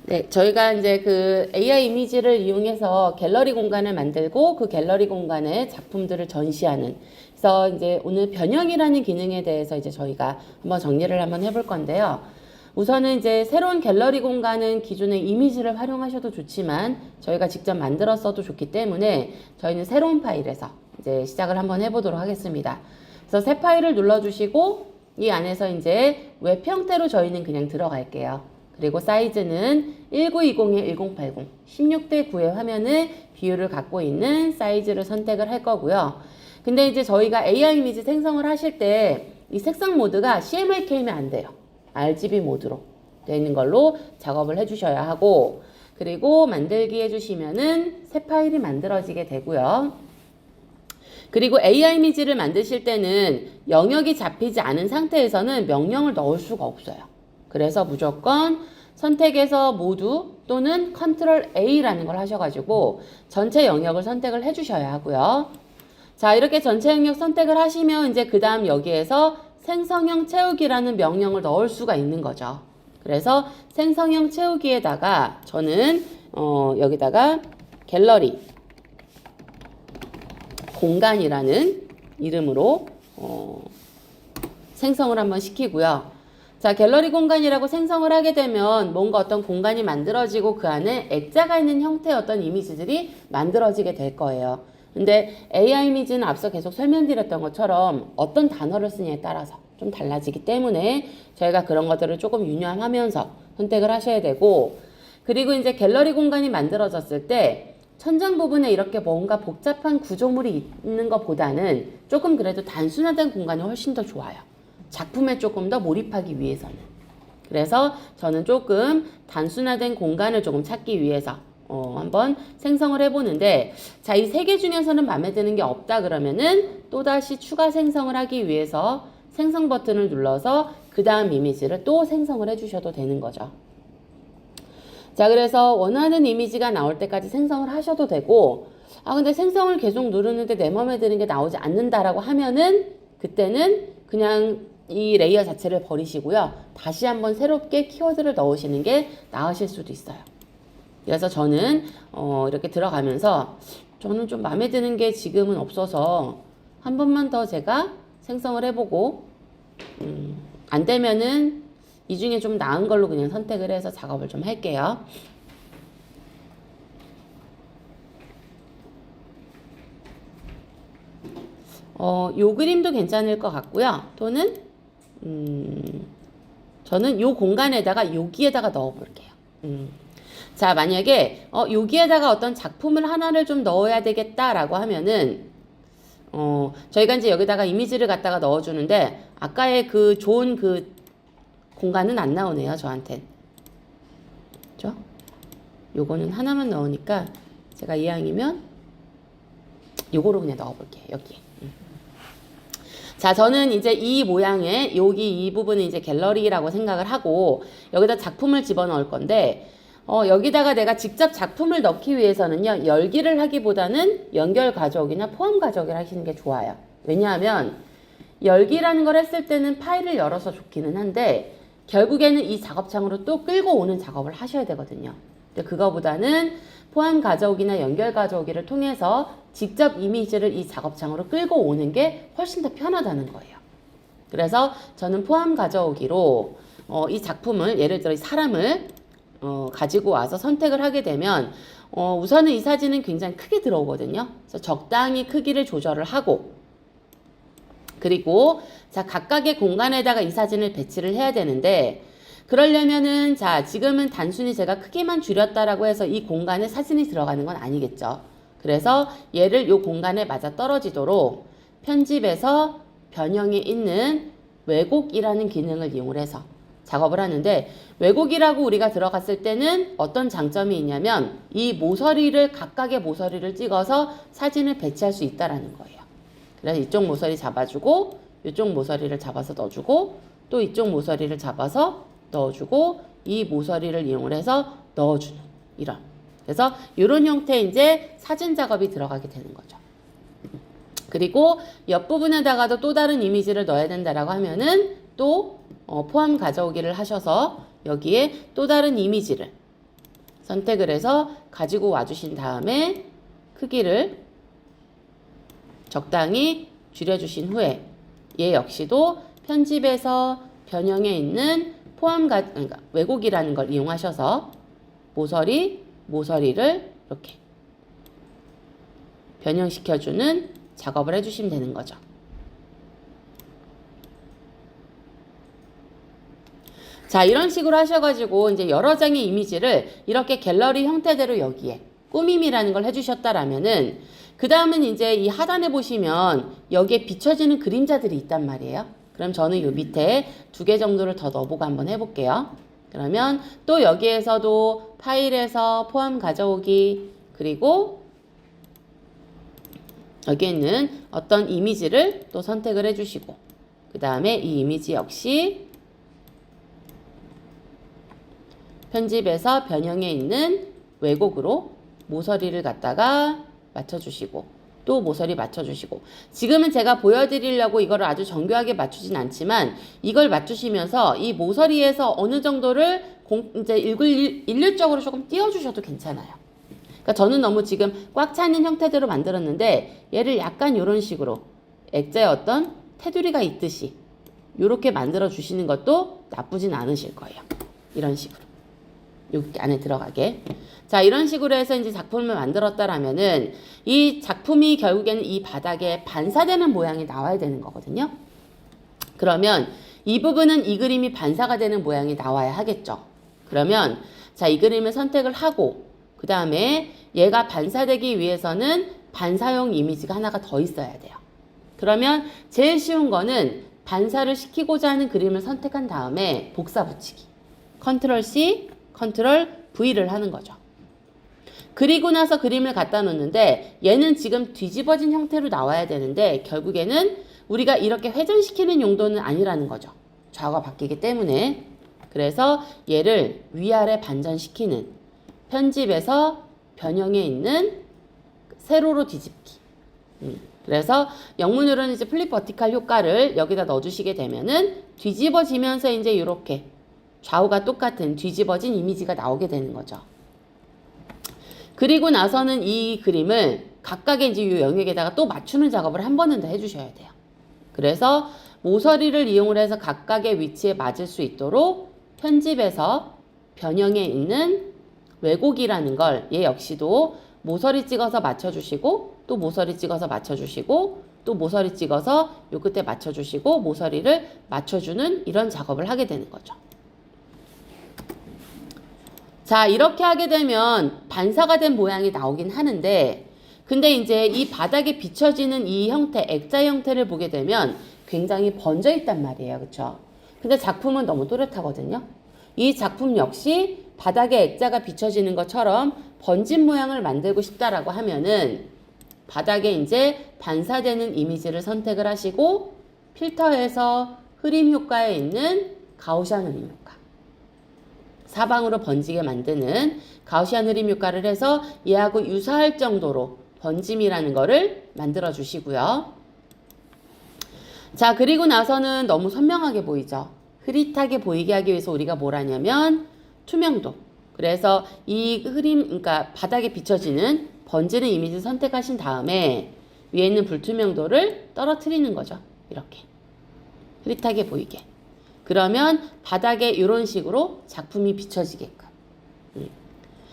네, 저희가 이제 그 AI 이미지를 이용해서 갤러리 공간을 만들고 그 갤러리 공간에 작품들을 전시하는. 그래서 이제 오늘 변형이라는 기능에 대해서 이제 저희가 한번 정리를 한번 해볼 건데요. 우선은 이제 새로운 갤러리 공간은 기존의 이미지를 활용하셔도 좋지만 저희가 직접 만들었어도 좋기 때문에 저희는 새로운 파일에서 이제 시작을 한번 해보도록 하겠습니다. 그래서 새 파일을 눌러주시고 이 안에서 이제 웹 형태로 저희는 그냥 들어갈게요. 그리고 사이즈는 1920에 1080, 16대 9의 화면의 비율을 갖고 있는 사이즈를 선택을 할 거고요. 근데 이제 저희가 AI 이미지 생성을 하실 때 이 색상 모드가 CMYK면 안 돼요. RGB 모드로 되어 있는 걸로 작업을 해주셔야 하고, 그리고 만들기 해주시면은 새 파일이 만들어지게 되고요. 그리고 AI 이미지를 만드실 때는 영역이 잡히지 않은 상태에서는 명령을 넣을 수가 없어요. 그래서 무조건 선택해서 모두 또는 컨트롤 A라는 걸 하셔가지고 전체 영역을 선택을 해주셔야 하고요. 자, 이렇게 전체 영역 선택을 하시면 이제 그 다음 여기에서 생성형 채우기라는 명령을 넣을 수가 있는 거죠. 그래서 생성형 채우기에다가 저는 여기다가 갤러리 공간이라는 이름으로 생성을 한번 시키고요. 자, 갤러리 공간이라고 생성을 하게 되면 뭔가 어떤 공간이 만들어지고 그 안에 액자가 있는 형태의 어떤 이미지들이 만들어지게 될 거예요. 근데 AI 이미지는 앞서 계속 설명드렸던 것처럼 어떤 단어를 쓰냐에 따라서 좀 달라지기 때문에 저희가 그런 것들을 조금 유념하면서 선택을 하셔야 되고, 그리고 이제 갤러리 공간이 만들어졌을 때 천장 부분에 이렇게 뭔가 복잡한 구조물이 있는 것보다는 조금 그래도 단순화된 공간이 훨씬 더 좋아요. 작품에 조금 더 몰입하기 위해서는. 그래서 저는 조금 단순화된 공간을 조금 찾기 위해서 한번 생성을 해보는데, 자, 이 세 개 중에서는 마음에 드는 게 없다 그러면은 또다시 추가 생성을 하기 위해서 생성 버튼을 눌러서 그 다음 이미지를 또 생성을 해주셔도 되는 거죠. 자, 그래서 원하는 이미지가 나올 때까지 생성을 하셔도 되고, 근데 생성을 계속 누르는데 내 마음에 드는 게 나오지 않는다라고 하면은 그때는 그냥 이 레이어 자체를 버리시고요. 다시 한번 새롭게 키워드를 넣으시는 게 나으실 수도 있어요. 그래서 저는 이렇게 들어가면서 저는 좀 마음에 드는 게 지금은 없어서 한 번만 더 제가 생성을 해보고 안 되면은 이 중에 좀 나은 걸로 그냥 선택을 해서 작업을 좀 할게요. 요 그림도 괜찮을 것 같고요. 또는 저는 요 공간에다가 여기에다가 넣어 볼게요. 자, 만약에 여기에다가 어떤 작품을 하나를 좀 넣어야 되겠다라고 하면은 저희가 이제 여기다가 이미지를 갖다가 넣어주는데 아까의 그 좋은 그 공간은 안 나오네요, 저한텐. 그죠? 요거는 하나만 넣으니까 제가 이왕이면 요거로 그냥 넣어볼게요, 여기. 자, 저는 이제 이 모양의 여기 이 부분은 이제 갤러리라고 생각을 하고 여기다 작품을 집어넣을 건데 여기다가 내가 직접 작품을 넣기 위해서는요, 열기를 하기보다는 연결 가져오기나 포함 가져오기를 하시는 게 좋아요. 왜냐하면 열기라는 걸 했을 때는 파일을 열어서 좋기는 한데 결국에는 이 작업창으로 또 끌고 오는 작업을 하셔야 되거든요. 근데 그거보다는 포함 가져오기나 연결 가져오기를 통해서 직접 이미지를 이 작업창으로 끌고 오는 게 훨씬 더 편하다는 거예요. 그래서 저는 포함 가져오기로 이 작품을, 예를 들어 이 사람을 가지고 와서 선택을 하게 되면 우선은 이 사진은 굉장히 크게 들어오거든요. 그래서 적당히 크기를 조절을 하고, 그리고 자, 각각의 공간에다가 이 사진을 배치를 해야 되는데, 그러려면은 자, 지금은 단순히 제가 크기만 줄였다라고 해서 이 공간에 사진이 들어가는 건 아니겠죠. 그래서 얘를 이 공간에 맞아 떨어지도록 편집에서 변형에 있는 왜곡이라는 기능을 이용을 해서 작업을 하는데, 왜곡이라고 우리가 들어갔을 때는 어떤 장점이 있냐면 이 모서리를, 각각의 모서리를 찍어서 사진을 배치할 수 있다라는 거예요. 그래서 이쪽 모서리 잡아주고 이쪽 모서리를 잡아서 넣어주고 또 이쪽 모서리를 잡아서 넣어주고 이 모서리를 이용을 해서 넣어주는, 이런. 그래서 이런 형태의 이제 사진 작업이 들어가게 되는 거죠. 그리고 옆부분에다가도 또 다른 이미지를 넣어야 된다라고 하면은 또 포함 가져오기를 하셔서 여기에 또 다른 이미지를 선택을 해서 가지고 와주신 다음에 크기를 적당히 줄여주신 후에 얘 역시도 편집에서 변형에 있는 그러니까 왜곡이라는 걸 이용하셔서 모서리를 이렇게 변형시켜주는 작업을 해주시면 되는 거죠. 자, 이런 식으로 하셔가지고 이제 여러 장의 이미지를 이렇게 갤러리 형태대로 여기에 꾸밈이라는 걸 해주셨다라면은 그 다음은 이제 이 하단에 보시면 여기에 비춰지는 그림자들이 있단 말이에요. 그럼 저는 요 밑에 2개 정도를 더 넣어보고 한번 해볼게요. 그러면 또 여기에서도 파일에서 포함 가져오기, 그리고 여기에 있는 어떤 이미지를 또 선택을 해주시고, 그 다음에 이 이미지 역시 편집에서 변형에 있는 왜곡으로 모서리를 갖다가 맞춰주시고, 또 모서리 맞춰주시고, 지금은 제가 보여드리려고 이거를 아주 정교하게 맞추진 않지만 이걸 맞추시면서 이 모서리에서 어느 정도를 이제 일률적으로 조금 띄워주셔도 괜찮아요. 그러니까 저는 너무 지금 꽉 차있는 형태대로 만들었는데 얘를 약간 이런 식으로 액자에 어떤 테두리가 있듯이 이렇게 만들어 주시는 것도 나쁘진 않으실 거예요. 이런 식으로 여기 안에 들어가게. 자, 이런 식으로 해서 이제 작품을 만들었다라면은 이 작품이 결국에는 이 바닥에 반사되는 모양이 나와야 되는 거거든요. 그러면 이 부분은 이 그림이 반사가 되는 모양이 나와야 하겠죠. 그러면 자, 이 그림을 선택을 하고 그 다음에 얘가 반사되기 위해서는 반사용 이미지가 하나가 더 있어야 돼요. 그러면 제일 쉬운 거는 반사를 시키고자 하는 그림을 선택한 다음에 복사 붙이기. 컨트롤 C, 컨트롤 V를 하는 거죠. 그리고 나서 그림을 갖다 놓는데 얘는 지금 뒤집어진 형태로 나와야 되는데 결국에는 우리가 이렇게 회전시키는 용도는 아니라는 거죠. 좌우가 바뀌기 때문에. 그래서 얘를 위아래 반전시키는 편집에서 변형에 있는 세로로 뒤집기. 그래서 영문으로는 이제 플립 버티칼 효과를 여기다 넣어주시게 되면은 뒤집어지면서 이제 이렇게 좌우가 똑같은 뒤집어진 이미지가 나오게 되는 거죠. 그리고 나서는 이 그림을 각각의 이제 이 영역에다가 또 맞추는 작업을 한 번은 더 해주셔야 돼요. 그래서 모서리를 이용을 해서 각각의 위치에 맞을 수 있도록 편집에서 변형에 있는 왜곡이라는 걸 얘 역시도 모서리 찍어서 맞춰주시고 또 모서리 찍어서 맞춰주시고 또 모서리 찍어서 요 끝에 맞춰주시고 모서리를 맞춰주는 이런 작업을 하게 되는 거죠. 자, 이렇게 하게 되면 반사가 된 모양이 나오긴 하는데 근데 이제 이 바닥에 비춰지는 이 형태, 액자 형태를 보게 되면 굉장히 번져 있단 말이에요. 그쵸? 근데 작품은 너무 또렷하거든요. 이 작품 역시 바닥에 액자가 비춰지는 것처럼 번진 모양을 만들고 싶다라고 하면은 바닥에 이제 반사되는 이미지를 선택을 하시고 필터에서 흐림 효과에 있는 가우시안 흐림 효과. 사방으로 번지게 만드는 가우시안 흐림 효과를 해서 얘하고 유사할 정도로 번짐이라는 거를 만들어 주시고요. 자, 그리고 나서는 너무 선명하게 보이죠. 흐릿하게 보이게 하기 위해서 우리가 뭘 하냐면 투명도. 그래서 이 흐림, 그러니까 바닥에 비춰지는 번지는 이미지를 선택하신 다음에 위에 있는 불투명도를 떨어뜨리는 거죠. 이렇게. 흐릿하게 보이게. 그러면 바닥에 이런 식으로 작품이 비춰지게끔.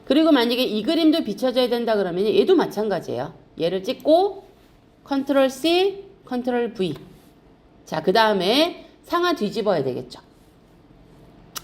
그리고 만약에 이 그림도 비춰져야 된다 그러면 얘도 마찬가지예요. 얘를 찍고 컨트롤 C, 컨트롤 V. 자, 그 다음에 상하 뒤집어야 되겠죠.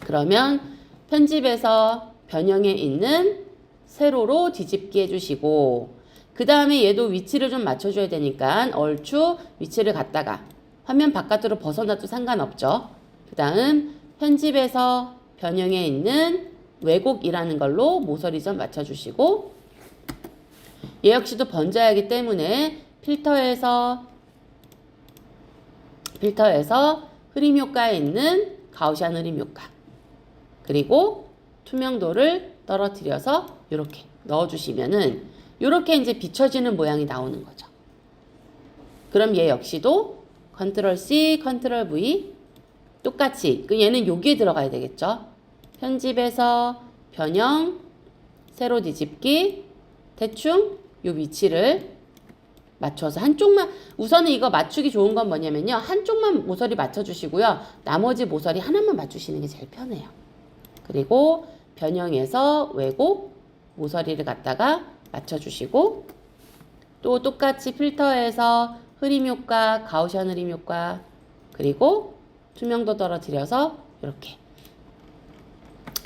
그러면 편집에서 변형에 있는 세로로 뒤집기 해주시고 그 다음에 얘도 위치를 좀 맞춰줘야 되니까 얼추 위치를 갖다가 화면 바깥으로 벗어나도 상관없죠. 그 다음 편집에서 변형에 있는 왜곡이라는 걸로 모서리 좀 맞춰주시고 얘 역시도 번져야 하기 때문에 필터에서 흐림 효과에 있는 가우시안 흐림 효과 그리고 투명도를 떨어뜨려서 이렇게 넣어주시면은 이렇게 이제 비춰지는 모양이 나오는 거죠. 그럼 얘 역시도 컨트롤 C, 컨트롤 V 똑같이 얘는 여기에 들어가야 되겠죠. 편집에서 변형 세로 뒤집기, 대충 요 위치를 맞춰서 한쪽만, 우선은 이거 맞추기 좋은 건 뭐냐면요. 한쪽만 모서리 맞춰주시고요. 나머지 모서리 하나만 맞추시는 게 제일 편해요. 그리고 변형해서 왜곡, 모서리를 갖다가 맞춰주시고, 또 똑같이 필터에서 흐림 효과, 가우시안 흐림 효과, 그리고 투명도 떨어뜨려서 이렇게.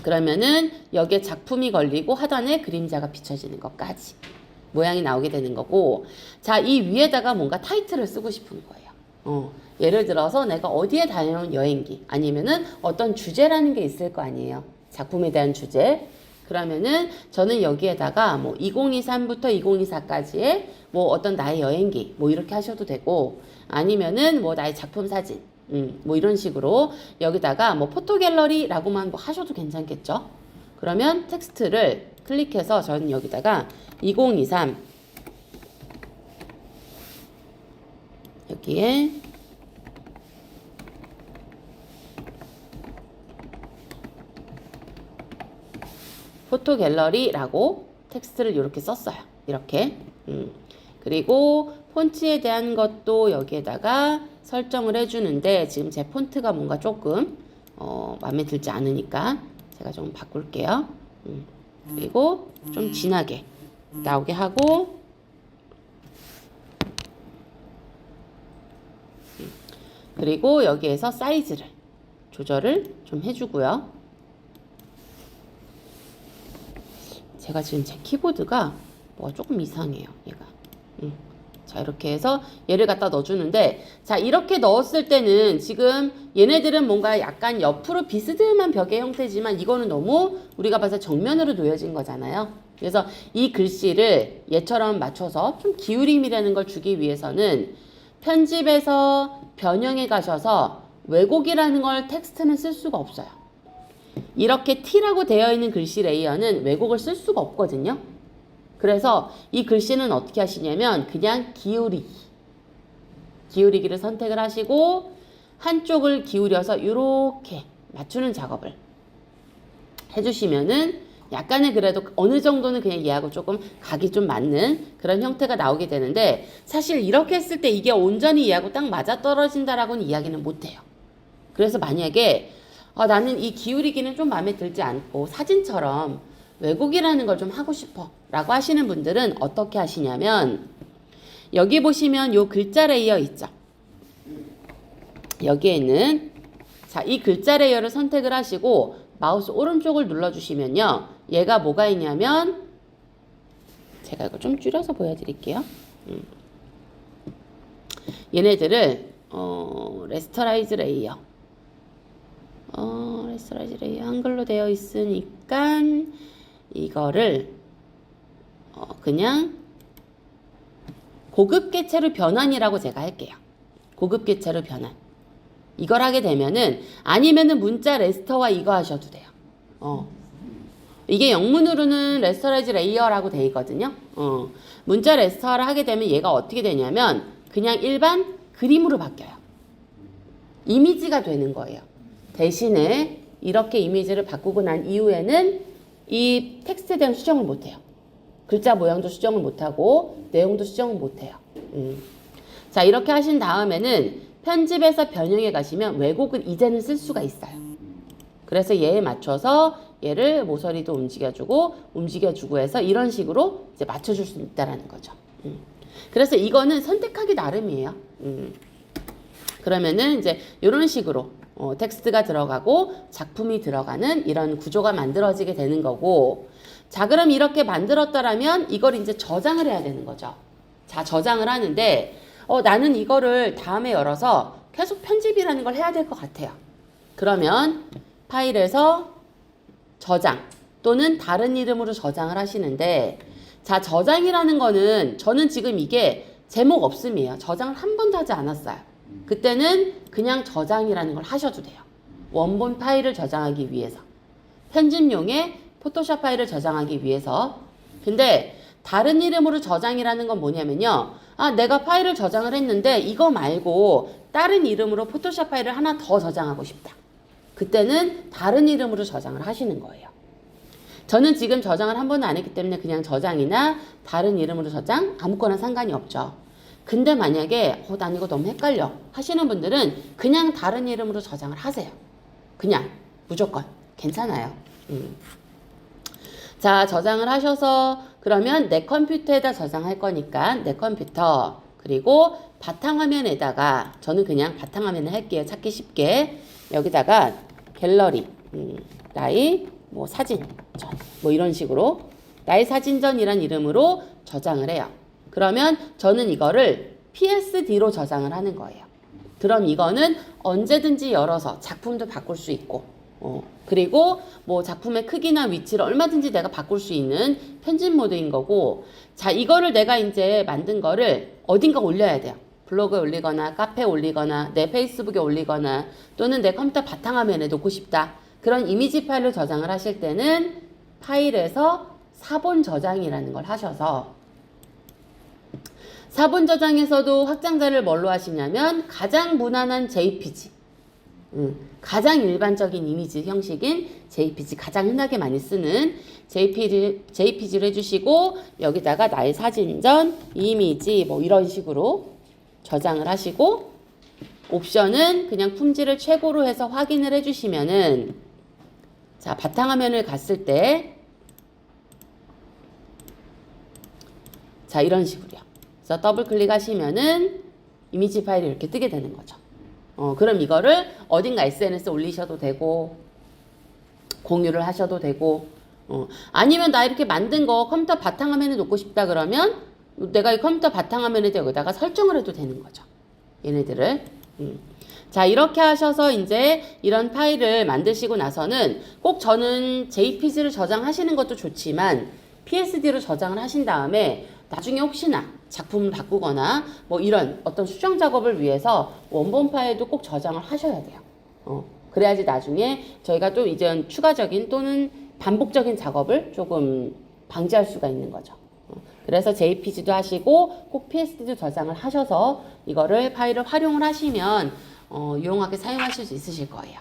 그러면은 여기에 작품이 걸리고 하단에 그림자가 비춰지는 것까지 모양이 나오게 되는 거고, 자, 이 위에다가 뭔가 타이틀을 쓰고 싶은 거예요. 예를 들어서 내가 어디에 다녀온 여행기, 아니면은 어떤 주제라는 게 있을 거 아니에요. 작품에 대한 주제. 그러면은 저는 여기에다가 뭐 2023부터 2024까지의 뭐 어떤 나의 여행기 뭐 이렇게 하셔도 되고, 아니면은 뭐 나의 작품 사진 뭐 이런 식으로 여기다가 뭐 포토 갤러리라고만 뭐 하셔도 괜찮겠죠. 그러면 텍스트를 클릭해서 저는 여기다가 2023 여기에 포토 갤러리라고 텍스트를 이렇게 썼어요. 이렇게. 그리고 폰트에 대한 것도 여기에다가 설정을 해주는데, 지금 제 폰트가 뭔가 조금 마음에 들지 않으니까 제가 좀 바꿀게요. 그리고 좀 진하게 나오게 하고, 그리고 여기에서 사이즈를 조절을 좀 해주고요. 제가 지금 제 키보드가 뭐가 조금 이상해요, 얘가. 자, 이렇게 해서 얘를 갖다 넣어주는데, 자, 이렇게 넣었을 때는 지금 얘네들은 뭔가 약간 옆으로 비스듬한 벽의 형태지만 이거는 너무 우리가 봐서 정면으로 놓여진 거잖아요. 그래서 이 글씨를 얘처럼 맞춰서 좀 기울임이라는 걸 주기 위해서는 편집에서 변형해 가셔서 왜곡이라는 걸 텍스트는 쓸 수가 없어요. 이렇게 T라고 되어 있는 글씨 레이어는 왜곡을 쓸 수가 없거든요. 그래서 이 글씨는 어떻게 하시냐면 그냥 기울이기를 선택을 하시고 한쪽을 기울여서 이렇게 맞추는 작업을 해주시면은 약간의 그래도 어느 정도는 그냥 얘하고 조금 각이 좀 맞는 그런 형태가 나오게 되는데, 사실 이렇게 했을 때 이게 온전히 얘하고 딱 맞아떨어진다라고는 이야기는 못해요. 그래서 만약에 나는 이 기울이기는 좀 마음에 들지 않고 사진처럼 왜곡이라는 걸 좀 하고 싶어 라고 하시는 분들은 어떻게 하시냐면, 여기 보시면 요 글자 레이어 있죠. 여기에 있는, 자, 이 글자 레이어를 선택을 하시고 마우스 오른쪽을 눌러주시면요, 얘가 뭐가 있냐면, 제가 이거 좀 줄여서 보여드릴게요. 얘네들을 레스터라이즈 레이어, 레스터라이즈 레이어 한글로 되어 있으니까 이거를 그냥 고급 개체로 변환이라고 제가 할게요. 고급 개체로 변환. 이걸 하게 되면은, 아니면은 문자 레스터와 이거 하셔도 돼요. 이게 영문으로는 레스터라이즈 레이어라고 되어 있거든요. 문자 레스터를 하게 되면 얘가 어떻게 되냐면 그냥 일반 그림으로 바뀌어요. 이미지가 되는 거예요. 대신에 이렇게 이미지를 바꾸고 난 이후에는 이 텍스트에 대한 수정을 못해요. 글자 모양도 수정을 못하고 내용도 수정을 못해요. 자, 이렇게 하신 다음에는 편집에서 변형해 가시면 왜곡은 이제는 쓸 수가 있어요. 그래서 얘에 맞춰서 얘를 모서리도 움직여주고 해서 이런 식으로 이제 맞춰줄 수 있다라는 거죠. 그래서 이거는 선택하기 나름이에요. 그러면은 이제 이런 식으로 텍스트가 들어가고 작품이 들어가는 이런 구조가 만들어지게 되는 거고, 자, 그럼 이렇게 만들었더라면 이걸 이제 저장을 해야 되는 거죠. 자, 저장을 하는데 나는 이거를 다음에 열어서 계속 편집이라는 걸 해야 될 것 같아요. 그러면 파일에서 저장 또는 다른 이름으로 저장을 하시는데, 자, 저장이라는 거는 저는 지금 이게 제목 없음이에요. 저장을 한 번도 하지 않았어요. 그때는 그냥 저장이라는 걸 하셔도 돼요. 원본 파일을 저장하기 위해서, 편집용의 포토샵 파일을 저장하기 위해서. 근데 다른 이름으로 저장이라는 건 뭐냐면요, 내가 파일을 저장을 했는데 이거 말고 다른 이름으로 포토샵 파일을 하나 더 저장하고 싶다. 그때는 다른 이름으로 저장을 하시는 거예요. 저는 지금 저장을 한 번도 안 했기 때문에 그냥 저장이나 다른 이름으로 저장 아무거나 상관이 없죠. 근데 만약에 난 이거 너무 헷갈려 하시는 분들은 그냥 다른 이름으로 저장을 하세요. 그냥 무조건 괜찮아요. 자, 저장을 하셔서 그러면 내 컴퓨터에다 저장할 거니까 내 컴퓨터 그리고 바탕화면에다가 저는 그냥 바탕화면을 할게요. 찾기 쉽게 여기다가 갤러리 나의 뭐 사진전 뭐 이런 식으로 나의 사진전이란 이름으로 저장을 해요. 그러면 저는 이거를 PSD로 저장을 하는 거예요. 그럼 이거는 언제든지 열어서 작품도 바꿀 수 있고 그리고 뭐 작품의 크기나 위치를 얼마든지 내가 바꿀 수 있는 편집 모드인 거고 자 이거를 내가 이제 만든 거를 어딘가 올려야 돼요. 블로그에 올리거나 카페에 올리거나 내 페이스북에 올리거나 또는 내 컴퓨터 바탕화면에 놓고 싶다. 그런 이미지 파일을 저장을 하실 때는 파일에서 사본 저장이라는 걸 하셔서 사본 저장에서도 확장자를 뭘로 하시냐면 가장 무난한 JPG 가장 일반적인 이미지 형식인 JPG 가장 흔하게 많이 쓰는 JPG를 해주시고 여기다가 나의 사진전 이미지 뭐 이런 식으로 저장을 하시고 옵션은 그냥 품질을 최고로 해서 확인을 해주시면은 자 바탕화면을 갔을 때 자 이런 식으로요. 그래서 더블 클릭하시면은 이미지 파일이 이렇게 뜨게 되는 거죠. 그럼 이거를 어딘가 SNS에 올리셔도 되고 공유를 하셔도 되고 아니면 나 이렇게 만든 거 컴퓨터 바탕화면에 놓고 싶다 그러면 내가 이 컴퓨터 바탕화면에 여기다가 설정을 해도 되는 거죠. 얘네들을 자 이렇게 하셔서 이제 이런 파일을 만드시고 나서는 꼭 저는 JPG를 저장하시는 것도 좋지만 PSD로 저장을 하신 다음에 나중에 혹시나 작품을 바꾸거나 뭐 이런 어떤 수정 작업을 위해서 원본 파일도 꼭 저장을 하셔야 돼요. 그래야지 나중에 저희가 또 이제 추가적인 또는 반복적인 작업을 조금 방지할 수가 있는 거죠. 그래서 JPG도 하시고 꼭 PSD도 저장을 하셔서 이거를 파일을 활용을 하시면 유용하게 사용하실 수 있으실 거예요.